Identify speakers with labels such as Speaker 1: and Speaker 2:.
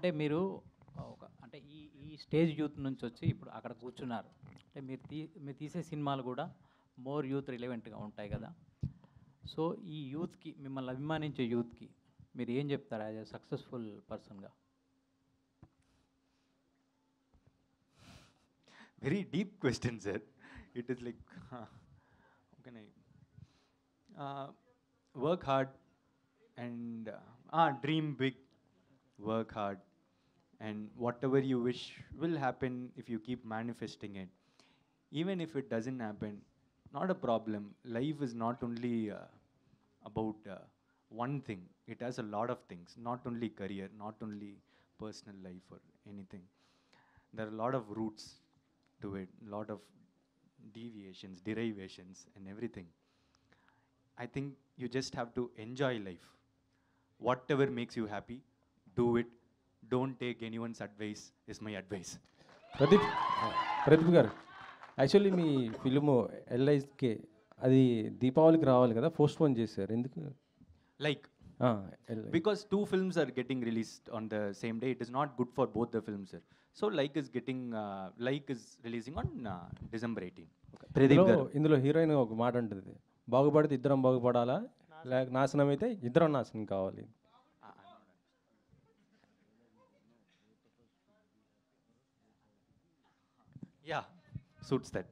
Speaker 1: అంటే మీరు అంటే ఈ స్టేజ్ యూత్ నుంచి వచ్చి ఇప్పుడు అక్కడ కూర్చున్నారు. అంటే మీరు తీసే సినిమాలు కూడా మోర్ యూత్ రిలవెంట్గా ఉంటాయి కదా. సో ఈ యూత్కి, మిమ్మల్ని అభిమానించే యూత్కి మీరు ఏం చెప్తారు యాజ్ ఎ సక్సెస్ఫుల్ పర్సన్గా?
Speaker 2: Very deep question, sir. It is like, how can I work hard and dream big, work hard, and whatever you wish will happen if you keep manifesting it. Even if it doesn't happen, not a problem. Life is not only about one thing. It has a lot of things, not only career, not only personal life or anything. There are a lot of roots to it, a lot of deviations, derivations, and everything. I think you just have to enjoy life. Whatever makes you happy, do it. Don't take anyone's advice, is my advice.
Speaker 3: Pradeep గారు, actually మీ film LIK అది దీపావళికి రావాలి కదా, postpone చేశారు ఎందుకు?
Speaker 2: Like, because two films are getting released on the same day, it is not good for both the films, sir. So like is releasing on December 18. Pradeep garu,
Speaker 3: ఇందులో heroine ఒక మాట ఉంటుంది, బాగుపడితే ఇద్దరం బాగుపడాలా, లేక నాశనం అయితే ఇద్దరం నాశనం కావాలి.
Speaker 2: yeah, suits that.